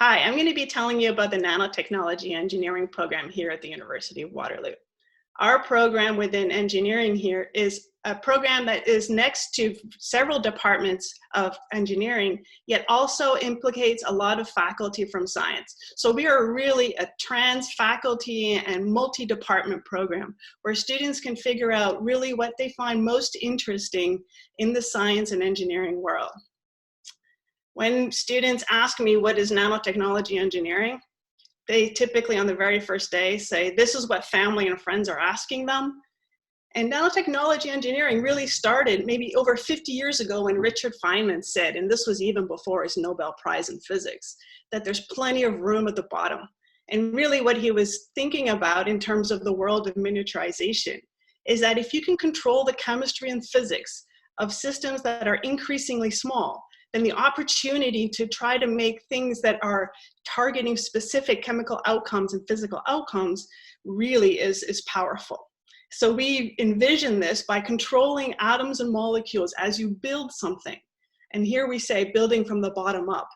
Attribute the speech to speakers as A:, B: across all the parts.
A: Hi, I'm going to be telling you about the Nanotechnology engineering program here at the University of Waterloo. Our program within engineering here is a program that is next to several departments of engineering, yet also implicates a lot of faculty from science. So we are really a trans-faculty and multi-department program where students can figure out really what they find most interesting in the science and engineering world. When students ask me what is nanotechnology engineering, they typically on the very first day say, this is what family and friends are asking them. And nanotechnology engineering really started maybe over 50 years ago when Richard Feynman said, and this was even before his Nobel Prize in physics, that there's plenty of room at the bottom. And really what he was thinking about in terms of the world of miniaturization is that if you can control the chemistry and physics of systems that are increasingly small, then the opportunity to try to make things that are targeting specific chemical outcomes and physical outcomes really is powerful. So we envision this by controlling atoms and molecules as you build something. And here we say building from the bottom up.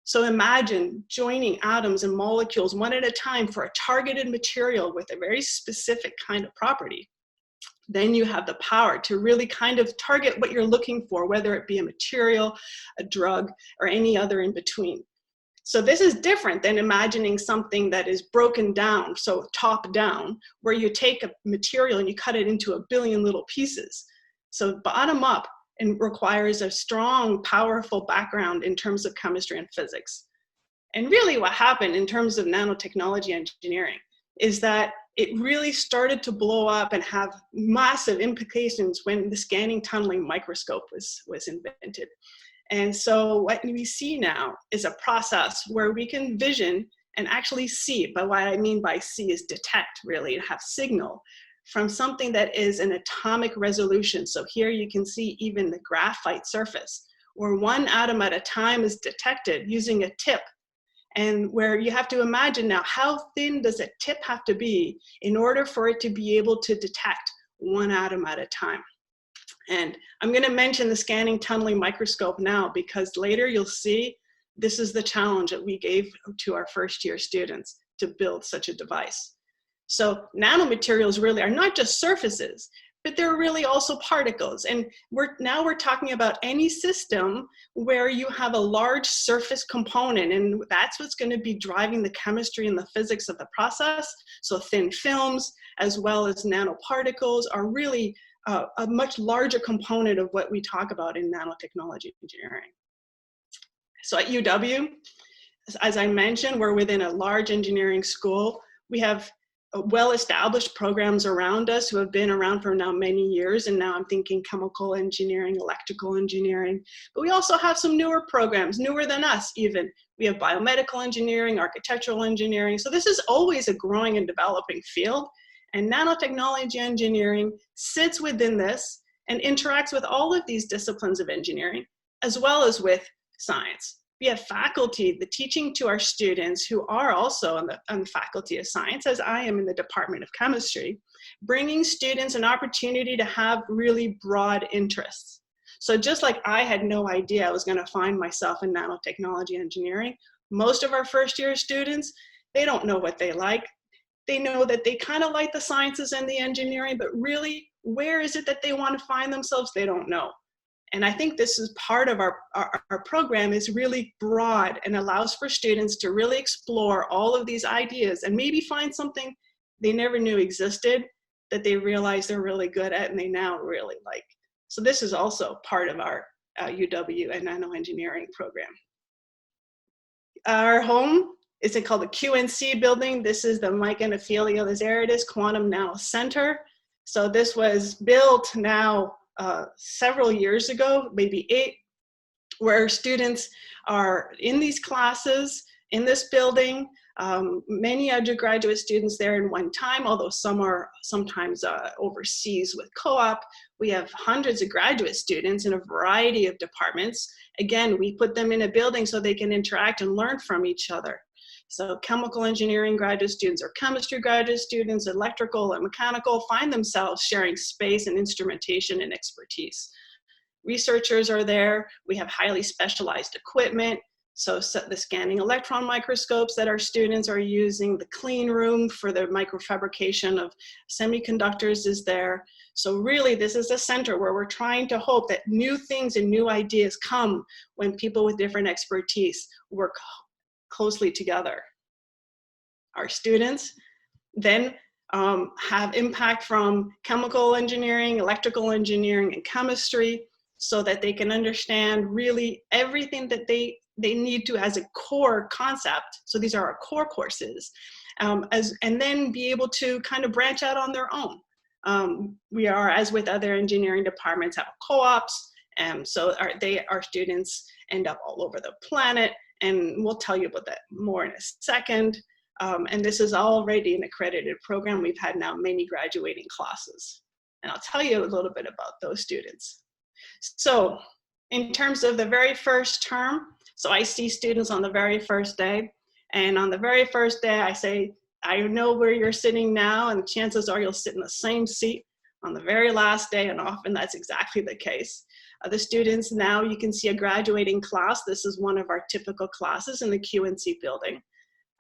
A: So imagine joining atoms and molecules one at a time for a targeted material with a very specific kind of property. Then you have the power to really kind of target what you're looking for, whether it be a material, a drug, or any other in between. So this is different than imagining something that is broken down, so top down, where you take a material and you cut it into a billion little pieces. So bottom up and requires a strong, powerful background in terms of chemistry and physics. And really what happened in terms of nanotechnology engineering is that it really started to blow up and have massive implications when the scanning tunneling microscope was invented. And so what we see now is a process where we can vision and actually see, but what I mean by see is detect really, and have signal from something that is an atomic resolution. So here you can see even the graphite surface, where one atom at a time is detected using a tip. And where you have to imagine now, how thin does a tip have to be in order for it to be able to detect one atom at a time? And I'm going to mention the scanning tunneling microscope now because later you'll see this is the challenge that we gave to our first year students to build such a device. So nanomaterials really are not just surfaces, but they're really also particles. And now we're talking about any system where you have a large surface component, and that's what's going to be driving the chemistry and the physics of the process. So thin films, as well as nanoparticles, are really a much larger component of what we talk about in nanotechnology engineering. So at UW, as I mentioned, we're within a large engineering school. We have well-established programs around us who have been around for now many years, and now I'm thinking chemical engineering, electrical engineering, but we also have some newer programs, newer than us even. We have biomedical engineering, architectural engineering, so this is always a growing and developing field, and nanotechnology engineering sits within this and interacts with all of these disciplines of engineering, as well as with science. We have faculty, the teaching to our students who are also on the faculty of science, as I am in the Department of Chemistry, bringing students an opportunity to have really broad interests. So just like I had no idea I was going to find myself in nanotechnology engineering, most of our first year students, they don't know what they like. They know that they kind of like the sciences and the engineering, but really, where is it that they want to find themselves? They don't know. And I think this is part of our program is really broad and allows for students to really explore all of these ideas and maybe find something they never knew existed that they realize they're really good at and they now really like. So this is also part of our UW and nano engineering program. Our home is called the QNC building. This is the Mike and Ophelia Lazaridis Quantum Nano Center. So this was built now several years ago, maybe 8, where students are in these classes in this building. Many undergraduate students there in one time, although some are sometimes overseas with co-op. We have hundreds of graduate students in a variety of departments. Again, we put them in a building so they can interact and learn from each other. So chemical engineering graduate students or chemistry graduate students, electrical and mechanical, find themselves sharing space and instrumentation and expertise. Researchers are there. We have highly specialized equipment. So the scanning electron microscopes that our students are using, the clean room for the microfabrication of semiconductors is there. So really, this is a center where we're trying to hope that new things and new ideas come when people with different expertise work closely together. Our students then have impact from chemical engineering, electrical engineering, and chemistry, so that they can understand really everything that they need to as a core concept. So these are our core courses, and then be able to kind of branch out on their own. We are, as with other engineering departments, have co-ops, so our students end up all over the planet, and we'll tell you about that more in a second. And this is already an accredited program. We've had now many graduating classes, and I'll tell you a little bit about those students. So in terms of the very first term, so I see students on the very first day, and on the very first day I say, I know where you're sitting now, and chances are you'll sit in the same seat on the very last day, and often that's exactly the case. The students, now you can see a graduating class. This is one of our typical classes in the QNC building.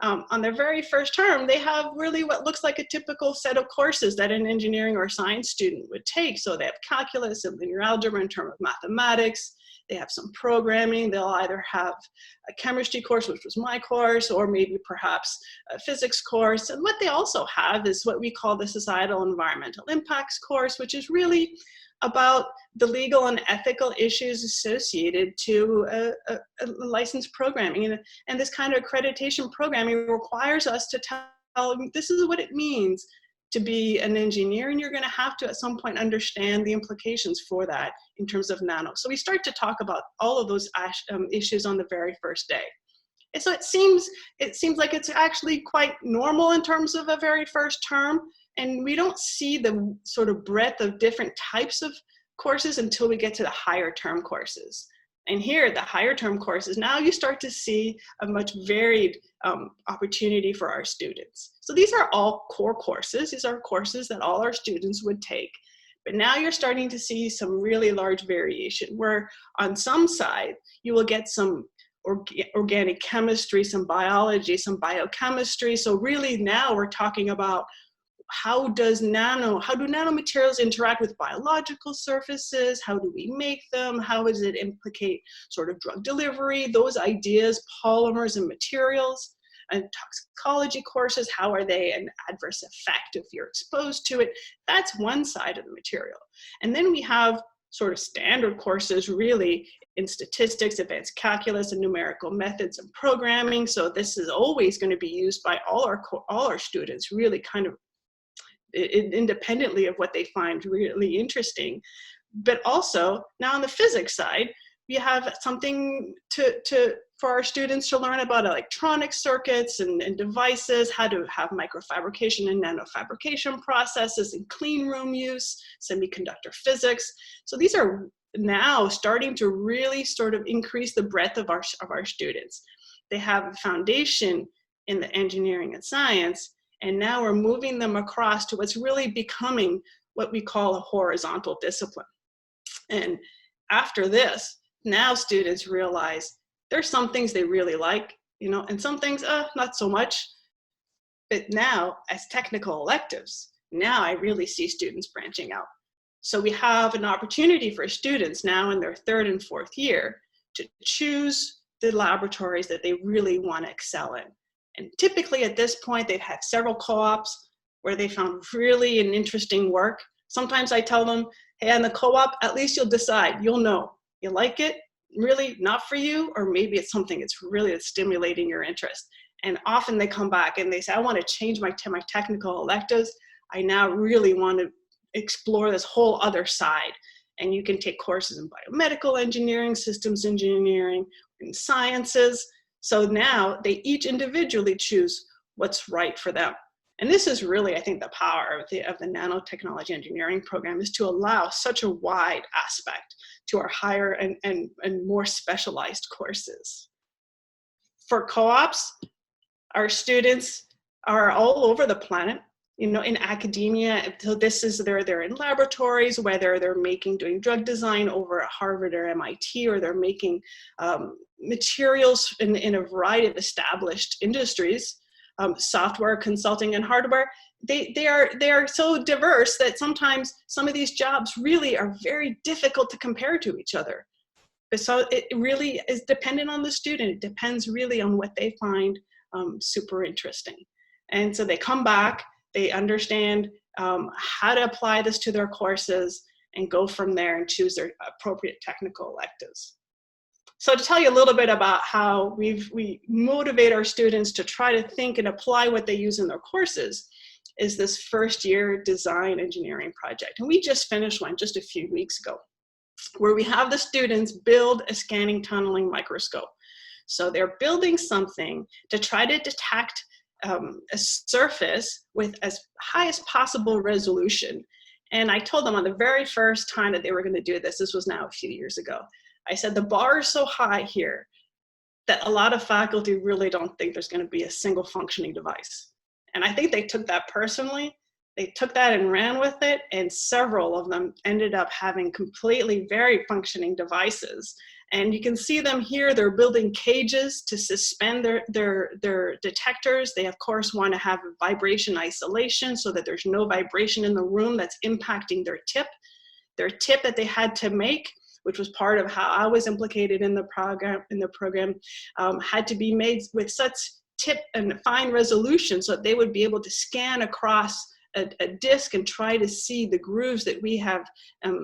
A: On their very first term, they have really what looks like a typical set of courses that an engineering or science student would take. So they have calculus and linear algebra in terms of mathematics. They have some programming. They'll either have a chemistry course, which was my course, or maybe perhaps a physics course. And what they also have is what we call the societal environmental impacts course, which is really about the legal and ethical issues associated to a licensed programming. And this kind of accreditation programming requires us to tell them, this is what it means to be an engineer, and you're going to have to at some point understand the implications for that in terms of nano. So we start to talk about all of those issues on the very first day. And so it seems like it's actually quite normal in terms of a very first term, and we don't see the sort of breadth of different types of courses until we get to the higher term courses. And here at the higher term courses, now you start to see a much varied opportunity for our students. So these are all core courses. These are courses that all our students would take. But now you're starting to see some really large variation, where on some side, you will get some organic chemistry, some biology, some biochemistry. So really now we're talking about how do nanomaterials interact with biological surfaces? How do we make them? How does it implicate sort of drug delivery? Those ideas, polymers and materials. And toxicology courses, how are they an adverse effect if you're exposed to it? That's one side of the material. And then we have sort of standard courses really in statistics, advanced calculus, and numerical methods and programming. So this is always going to be used by all our students, really kind of independently of what they find really interesting. But also now on the physics side, we have something for our students to learn about electronic circuits and devices, how to have microfabrication and nanofabrication processes, and clean room use, semiconductor physics. So these are now starting to really sort of increase the breadth of our students. They have a foundation in the engineering and science, and now we're moving them across to what's really becoming what we call a horizontal discipline. And after this, now students realize there's some things they really like, and some things, not so much. But now, as technical electives, now I really see students branching out. So we have an opportunity for students now in their third and fourth year to choose the laboratories that they really want to excel in. And typically at this point, they've had several co-ops where they found really an interesting work. Sometimes I tell them, hey, on the co-op, at least you'll decide, you'll know. You like it, really not for you, or maybe it's something that's really stimulating your interest. And often they come back and they say, I want to change my technical electives. I now really want to explore this whole other side. And you can take courses in biomedical engineering, systems engineering, in sciences. So now they each individually choose what's right for them. And this is really, I think, the power of the nanotechnology engineering program, is to allow such a wide aspect to our higher and more specialized courses. For co-ops, our students are all over the planet. in academia. So this is, they're in laboratories, whether they're doing drug design over at Harvard or MIT, or they're making materials in a variety of established industries, software, consulting, and hardware. They are so diverse that sometimes some of these jobs really are very difficult to compare to each other. So it really is dependent on the student. It depends really on what they find super interesting. And so they come back, they understand how to apply this to their courses, and go from there and choose their appropriate technical electives. So to tell you a little bit about how we motivate our students to try to think and apply what they use in their courses is this first year design engineering project. And we just finished one just a few weeks ago, where we have the students build a scanning tunneling microscope. So they're building something to try to detect a surface with as high as possible resolution. And I told them on the very first time that they were going to do this, this was now a few years ago, I said, the bar is so high here that a lot of faculty really don't think there's going to be a single functioning device. And I think they took that personally. They took that and ran with it, and several of them ended up having completely very functioning devices. And you can see them here. They're building cages to suspend their detectors. They, of course, want to have vibration isolation so that there's no vibration in the room that's impacting their tip. Their tip that they had to make, which was part of how I was implicated in the program, had to be made with such tip and fine resolution so that they would be able to scan across a disc and try to see the grooves that we have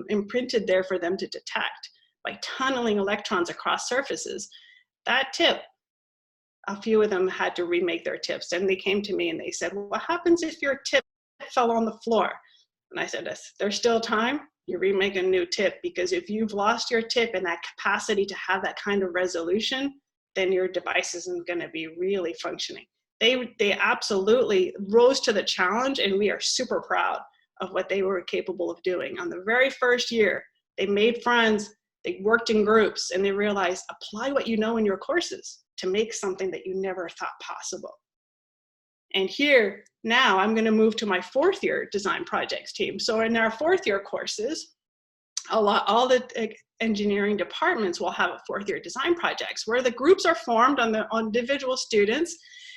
A: imprinted there for them to detect by tunneling electrons across surfaces. That tip, a few of them had to remake their tips, and they came to me and they said, well, what happens if your tip fell on the floor? And I said, there's still time. You remake a new tip, because if you've lost your tip and that capacity to have that kind of resolution, then your device isn't going to be really functioning. They absolutely rose to the challenge, and we are super proud of what they were capable of doing. On the very first year, they made friends, they worked in groups, and they realized, apply what you know in your courses to make something that you never thought possible. And here, now I'm going to move to my fourth year design projects team. So in our fourth year courses, all the engineering departments will have a fourth year design projects, where the groups are formed on individual students,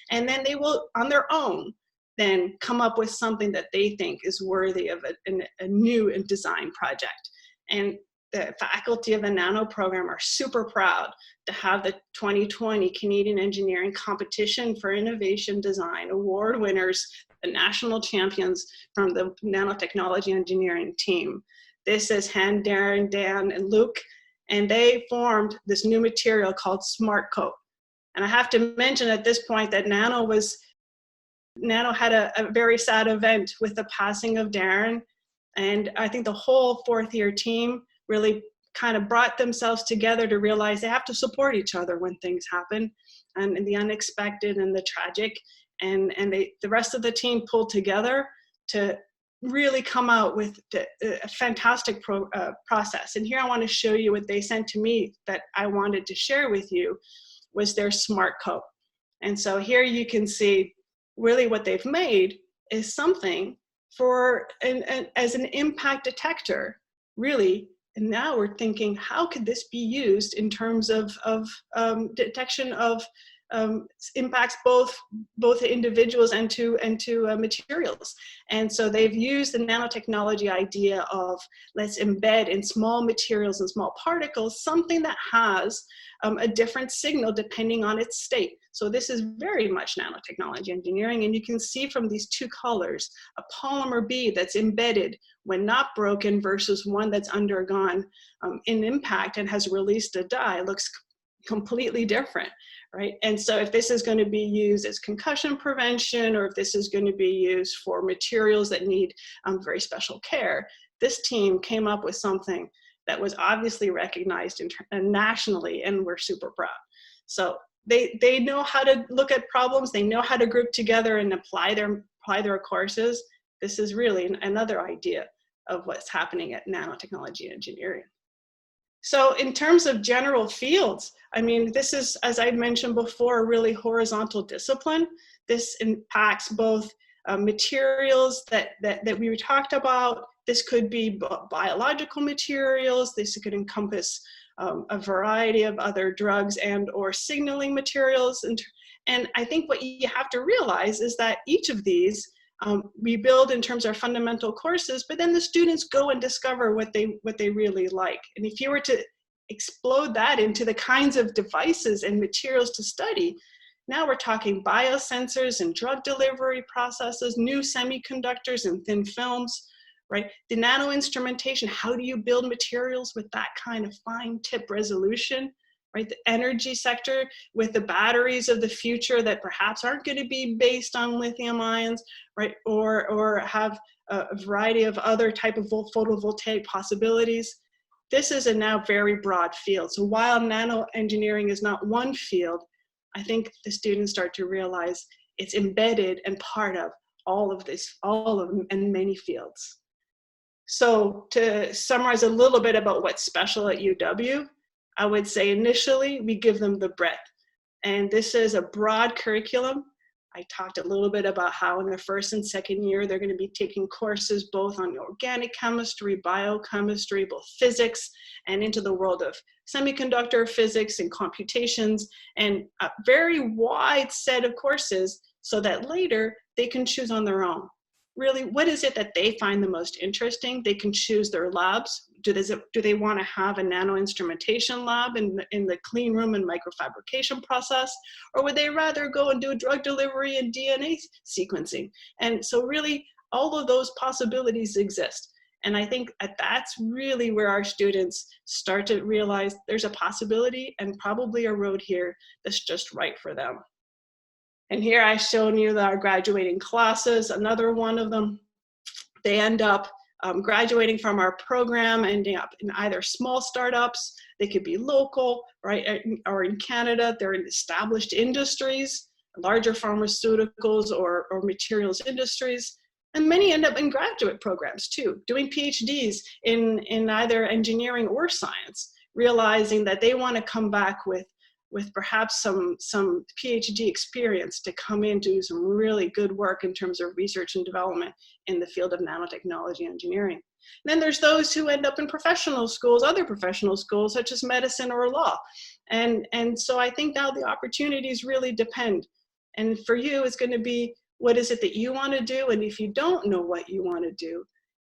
A: and then they will, on their own, then come up with something that they think is worthy of a new design project. And the faculty of the Nano program are super proud to have the 2020 Canadian Engineering Competition for Innovation Design Award winners, the national champions from the Nanotechnology engineering team. This is Han, Darren, Dan, and Luke, and they formed this new material called Smart Coat. And I have to mention at this point that Nano had a very sad event with the passing of Darren, and I think the whole fourth year team really kind of brought themselves together to realize they have to support each other when things happen, and the unexpected and the tragic, and the rest of the team pulled together to really come out with a fantastic process. And here I want to show you what they sent to me that I wanted to share with you was their Smart Coat. And so here you can see really what they've made is something for as an impact detector, really. And now we're thinking, how could this be used in terms of detection of impacts both individuals and to materials? And so they've used the nanotechnology idea of, let's embed in small materials and small particles something that has a different signal depending on its state. So this is very much nanotechnology engineering, and you can see from these two colors, a polymer bead that's embedded when not broken versus one that's undergone an impact and has released a dye looks completely different, right? And so if this is going to be used as concussion prevention, or if this is going to be used for materials that need very special care, this team came up with something that was obviously recognized nationally, and we're super proud. So they know how to look at problems, they know how to group together and apply their courses. This is really another idea of what's happening at nanotechnology engineering. So in terms of general fields, I mean, this is, as I mentioned before, a really horizontal discipline. This impacts both materials that we talked about. This could be biological materials. This could encompass a variety of other drugs and or signaling materials. And I think what you have to realize is that each of these we build in terms of fundamental courses, but then the students go and discover what they really like. And if you were to explode that into the kinds of devices and materials to study, now we're talking biosensors and drug delivery processes, new semiconductors and thin films, right? The nano instrumentation, how do you build materials with that kind of fine tip resolution, right? The energy sector with the batteries of the future that perhaps aren't going to be based on lithium ions, right? Or have a variety of other type of photovoltaic possibilities. This is a now very broad field. So while nano engineering is not one field, I think the students start to realize it's embedded and part of all of this, and many fields. So to summarize a little bit about what's special at UW, I would say initially we give them the breadth. And this is a broad curriculum. I talked a little bit about how in the first and second year, they're going to be taking courses both on organic chemistry, biochemistry, both physics, and into the world of semiconductor physics and computations, and a very wide set of courses so that later they can choose on their own. Really, what is it that they find the most interesting? They can choose their labs. Do they want to have a nano instrumentation lab in the clean room and microfabrication process? Or would they rather go and do drug delivery and DNA sequencing? And so really, all of those possibilities exist. And I think that's really where our students start to realize there's a possibility and probably a road here that's just right for them. And here I've shown you our graduating classes, another one of them. They end up graduating from our program, ending up in either small startups, they could be local, right, or in Canada, they're in established industries, larger pharmaceuticals or materials industries. And many end up in graduate programs too, doing PhDs in either engineering or science, realizing that they want to come back with perhaps some PhD experience to come in, do some really good work in terms of research and development in the field of nanotechnology engineering. And then there's those who end up in professional schools, other professional schools, such as medicine or law. And so I think now the opportunities really depend. And for you, it's going to be, what is it that you want to do? And if you don't know what you want to do,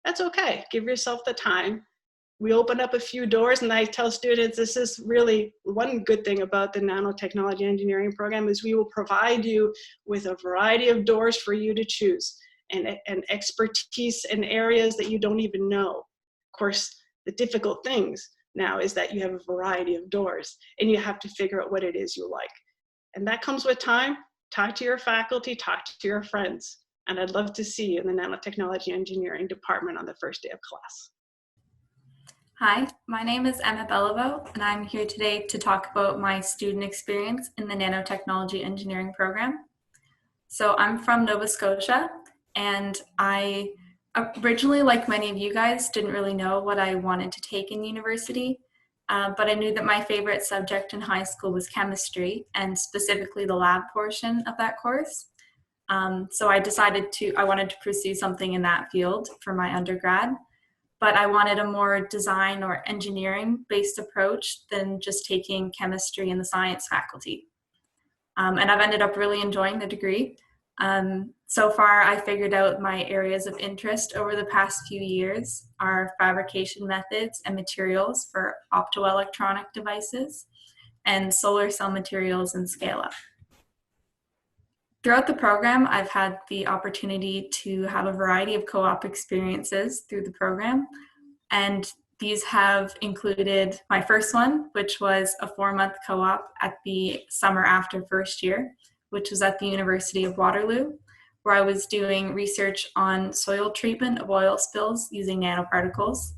A: that's okay. Give yourself the time. We open up a few doors, and I tell students this is really one good thing about the nanotechnology engineering program is we will provide you with a variety of doors for you to choose and expertise in areas that you don't even know. Of course, the difficult things now is that you have a variety of doors and you have to figure out what it is you like. And that comes with time. Talk to your faculty, talk to your friends. And I'd love to see you in the nanotechnology engineering department on the first day of class.
B: Hi, my name is Emma Belliveau, and I'm here today to talk about my student experience in the nanotechnology engineering program. So I'm from Nova Scotia, and I originally, like many of you guys, didn't really know what I wanted to take in university, but I knew that my favorite subject in high school was chemistry, and specifically the lab portion of that course. So I decided I wanted to pursue something in that field for my undergrad. But I wanted a more design or engineering-based approach than just taking chemistry in the science faculty. And I've ended up really enjoying the degree. So far, I figured out my areas of interest over the past few years are fabrication methods and materials for optoelectronic devices and solar cell materials and scale-up. Throughout the program, I've had the opportunity to have a variety of co-op experiences through the program, and these have included my first one, which was a 4-month co-op at the summer after first year, which was at the University of Waterloo, where I was doing research on soil treatment of oil spills using nanoparticles.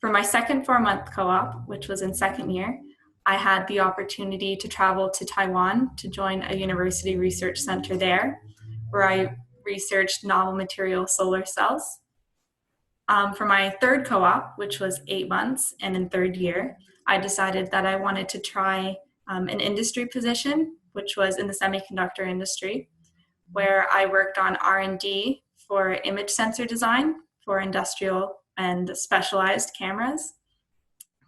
B: For my second 4-month co-op, which was in second year, I had the opportunity to travel to Taiwan to join a university research center there, where I researched novel material solar cells. For my third co-op, which was 8 months and in third year, I decided that I wanted to try an industry position, which was in the semiconductor industry, where I worked on R&D for image sensor design for industrial and specialized cameras.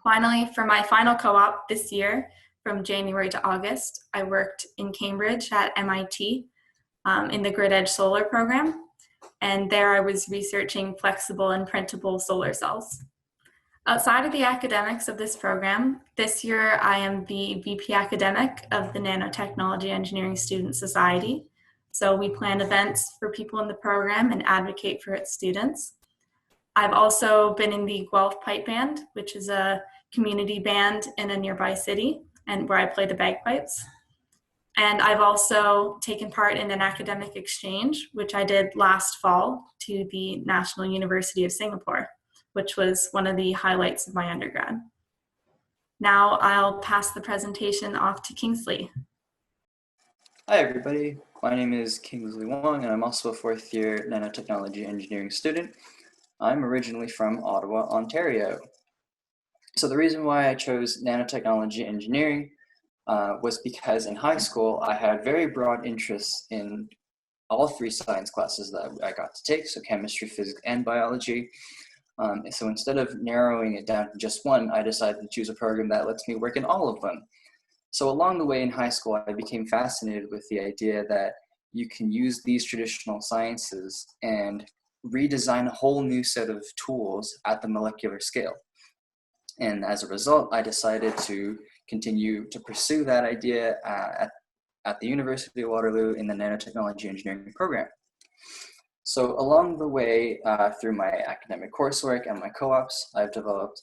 B: Finally, for my final co-op this year, from January to August, I worked in Cambridge at MIT in the Grid Edge Solar program. And there I was researching flexible and printable solar cells. Outside of the academics of this program, this year I am the VP Academic of the Nanotechnology Engineering Student Society. So we plan events for people in the program and advocate for its students. I've also been in the Guelph Pipe Band, which is a community band in a nearby city, and where I play the bagpipes. And I've also taken part in an academic exchange, which I did last fall to the National University of Singapore, which was one of the highlights of my undergrad. Now I'll pass the presentation off to Kingsley.
C: Hi everybody, my name is Kingsley Wong and I'm also a fourth year nanotechnology engineering student. I'm originally from Ottawa, Ontario. So the reason why I chose nanotechnology engineering was because in high school I had very broad interests in all three science classes that I got to take, so chemistry, physics, and biology. So instead of narrowing it down to just one, I decided to choose a program that lets me work in all of them. So along the way in high school, I became fascinated with the idea that you can use these traditional sciences and redesign a whole new set of tools at the molecular scale. And as a result, I decided to continue to pursue that idea at the University of Waterloo in the Nanotechnology Engineering program. So along the way, through my academic coursework and my co-ops, I've developed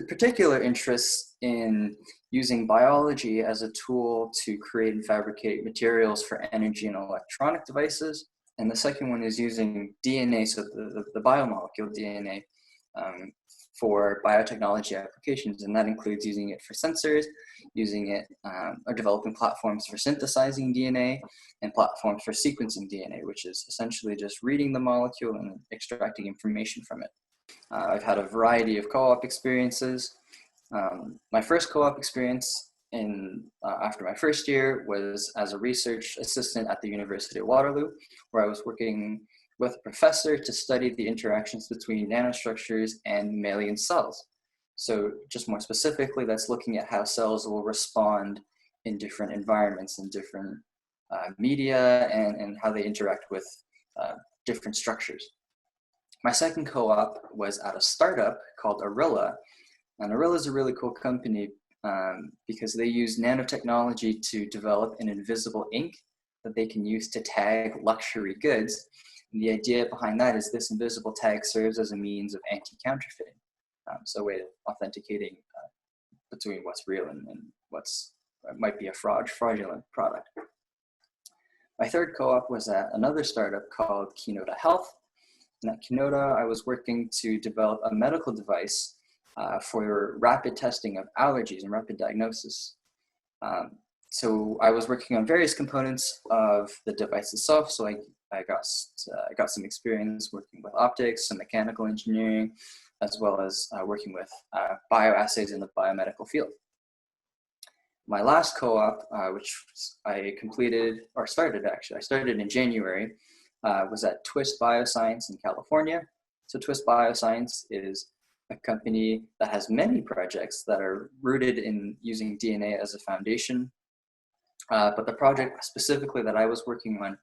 C: particular interests in using biology as a tool to create and fabricate materials for energy and electronic devices. And the second one is using DNA, so the biomolecule DNA, for biotechnology applications. And that includes using it for sensors, using it, or developing platforms for synthesizing DNA and platforms for sequencing DNA, which is essentially just reading the molecule and extracting information from it. I've had a variety of co-op experiences. My first co-op experience after my first year was as a research assistant at the University of Waterloo, where I was working with a professor to study the interactions between nanostructures and mammalian cells. So just more specifically, that's looking at how cells will respond in different environments and different media and how they interact with different structures. My second co-op was at a startup called Arilla. And Arilla is a really cool company because they use nanotechnology to develop an invisible ink that they can use to tag luxury goods. And the idea behind that is this invisible tag serves as a means of anti-counterfeiting. So a way of authenticating between what's real and what's might be a fraudulent product. My third co-op was at another startup called Keynote Health. And at Keynote, I was working to develop a medical device for rapid testing of allergies and rapid diagnosis. So I was working on various components of the device itself. So I got some experience working with optics and mechanical engineering, as well as working with bioassays in the biomedical field. My last co-op, which I completed, or started actually, I started in January, was at Twist Bioscience in California. So Twist Bioscience is a company that has many projects that are rooted in using DNA as a foundation. But the project specifically that I was working on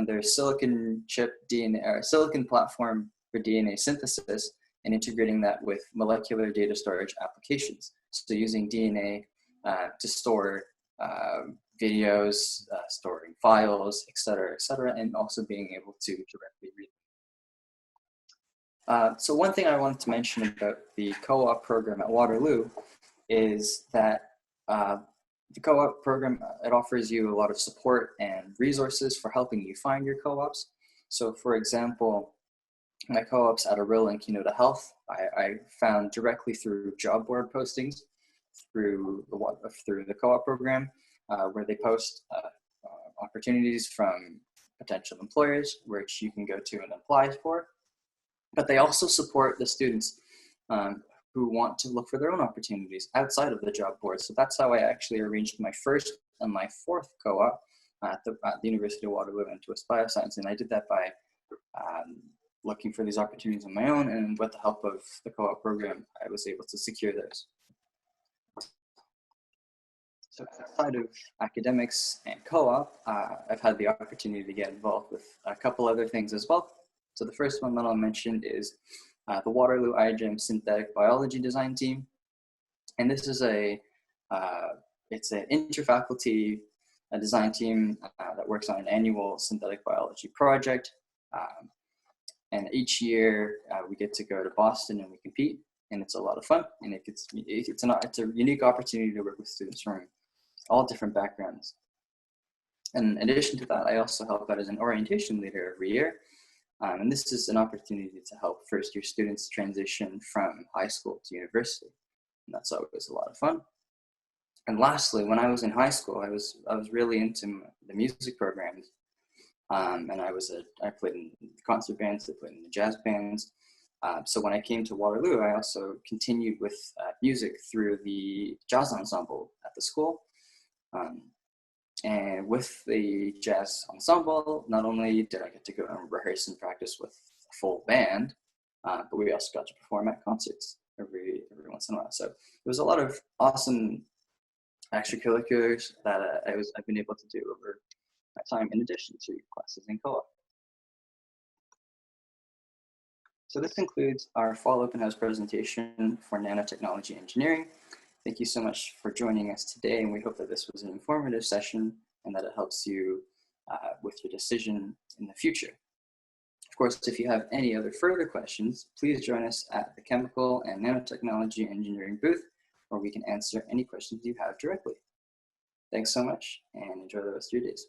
C: their silicon chip DNA, or silicon platform for DNA synthesis, and integrating that with molecular data storage applications. So using DNA to store videos, storing files, et cetera, and also being able to directly read them. So one thing I wanted to mention about the co-op program at Waterloo is that the co-op program, it offers you a lot of support and resources for helping you find your co-ops. So for example, my co-ops at Arilla and Keynote Health, I found directly through job board postings through the co-op program, where they post opportunities from potential employers, which you can go to and apply for. But they also support the students who want to look for their own opportunities outside of the job board. So that's how I actually arranged my first and my fourth co-op at the University of Waterloo and towards bioscience. And I did that by looking for these opportunities on my own, and with the help of the co-op program, I was able to secure those. So outside of academics and co-op, I've had the opportunity to get involved with a couple other things as well. So the first one that I'll mention is the Waterloo iGEM Synthetic Biology Design Team. And this is it's an interfaculty design team that works on an annual synthetic biology project. And each year we get to go to Boston and we compete, and it's a lot of fun. And it's a unique opportunity to work with students from all different backgrounds. And in addition to that, I also help out as an orientation leader every year. And this is an opportunity to help first-year students transition from high school to university. And that's always a lot of fun. And lastly, when I was in high school, I was really into the music programs. And I played in concert bands, I played in the jazz bands. So when I came to Waterloo, I also continued with music through the jazz ensemble at the school. And with the jazz ensemble, not only did I get to go and rehearse and practice with a full band, but we also got to perform at concerts every once in a while. So there was a lot of awesome extracurriculars that I've been able to do over my time in addition to classes in co-op. So this concludes our fall open house presentation for nanotechnology engineering. Thank you so much for joining us today, and we hope that this was an informative session and that it helps you with your decision in the future. Of course, if you have any other further questions, please join us at the Chemical and Nanotechnology Engineering booth, where we can answer any questions you have directly. Thanks so much, and enjoy the rest of your days.